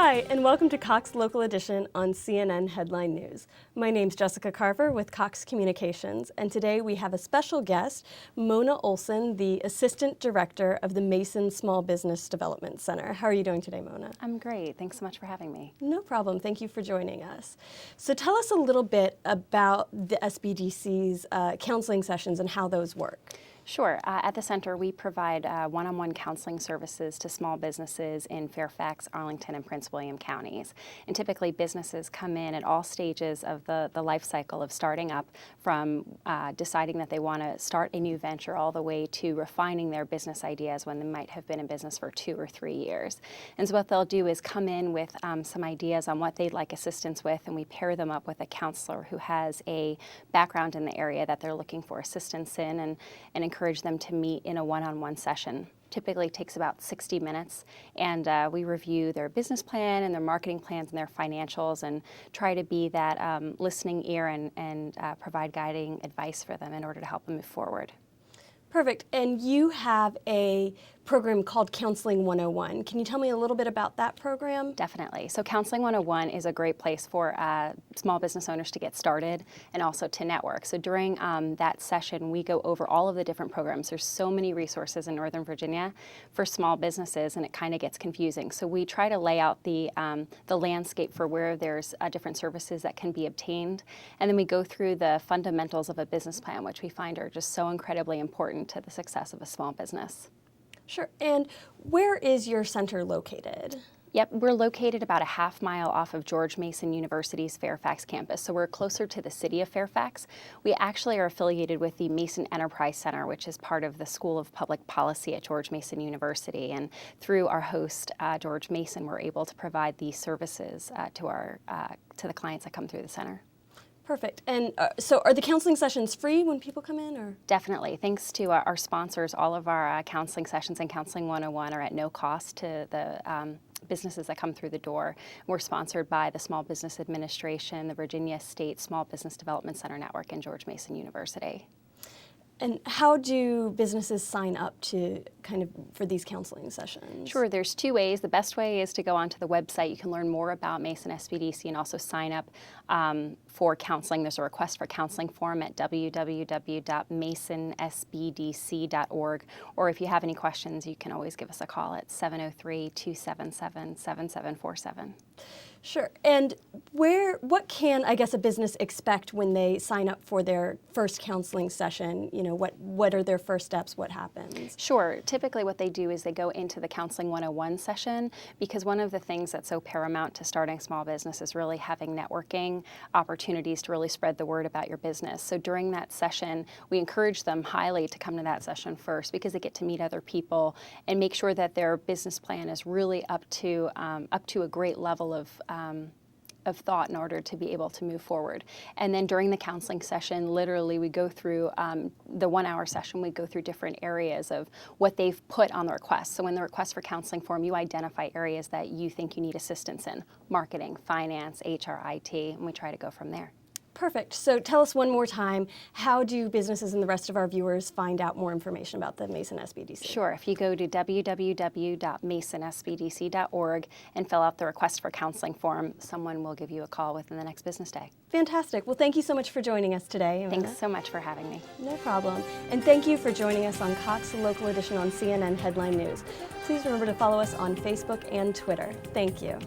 Hi, and welcome to Cox Local Edition on CNN Headline News. My name's Jessica Carver with Cox Communications, and today we have a special guest, Mona Olson, the Assistant Director of the Mason Small Business Development Center. How are you doing today, Mona? I'm great. Thanks so much for having me. No problem. Thank you for joining us. So tell us a little bit about the SBDC's counseling sessions and how those work. Sure. At the center, we provide one-on-one counseling services to small businesses in Fairfax, Arlington, and Prince William counties. And typically, businesses come in at all stages of the life cycle of starting up, from deciding that they want to start a new venture all the way to refining their business ideas when they might have been in business for 2 or 3 years. And so what they'll do is come in with some ideas on what they'd like assistance with, and we pair them up with a counselor who has a background in the area that they're looking for assistance in, and encourage them to meet in a one-on-one session. Typically takes about 60 minutes, and we review their business plan and their marketing plans and their financials and try to be that listening ear and provide guiding advice for them in order to help them move forward. Perfect. And you have a program called Counseling 101. Can you tell me a little bit about that program? Definitely. So Counseling 101 is a great place for small business owners to get started and also to network. So during that session, we go over all of the different programs. There's so many resources in Northern Virginia for small businesses, and it kind of gets confusing. So we try to lay out the landscape for where there's different services that can be obtained. And then we go through the fundamentals of a business plan, which we find are just so incredibly important to the success of a small business. Sure. And where is your center located? Yep, we're located about a half mile off of George Mason University's Fairfax campus, so we're closer to the city of Fairfax. We actually are affiliated with the Mason Enterprise Center, which is part of the School of Public Policy at George Mason University, and through our host, George Mason, we're able to provide these services to the clients that come through the center. Perfect. And so are the counseling sessions free when people come in, or? Definitely. Thanks to our sponsors, all of our counseling sessions and Counseling 101 are at no cost to the businesses that come through the door. We're sponsored by the Small Business Administration, the Virginia State Small Business Development Center Network, and George Mason University. And how do businesses sign up to for these counseling sessions? Sure, there's 2 ways. The best way is to go onto the website. You can learn more about Mason SBDC and also sign up for counseling. There's a request for counseling form at www.masonsbdc.org. Or if you have any questions, you can always give us a call at 703-277-7747. Sure. And what can, I guess, a business expect when they sign up for their first counseling session? You know, what are their first steps? What happens? Sure. Typically what they do is they go into the Counseling 101 session, because one of the things that's so paramount to starting a small business is really having networking opportunities to really spread the word about your business. So during that session, we encourage them highly to come to that session first, because they get to meet other people and make sure that their business plan is really up to a great level of thought in order to be able to move forward. And then during the counseling session, literally we go through the 1-hour session, we go through different areas of what they've put on the request. So in the request for counseling form, you identify areas that you think you need assistance in: marketing, finance, HR, IT, and we try to go from there. Perfect. So tell us one more time, how do businesses and the rest of our viewers find out more information about the Mason SBDC? Sure. If you go to www.masonsbdc.org and fill out the request for counseling form, someone will give you a call within the next business day. Fantastic. Well, thank you so much for joining us today, Mona. Thanks so much for having me. No problem. And thank you for joining us on Cox Local Edition on CNN Headline News. Please remember to follow us on Facebook and Twitter. Thank you.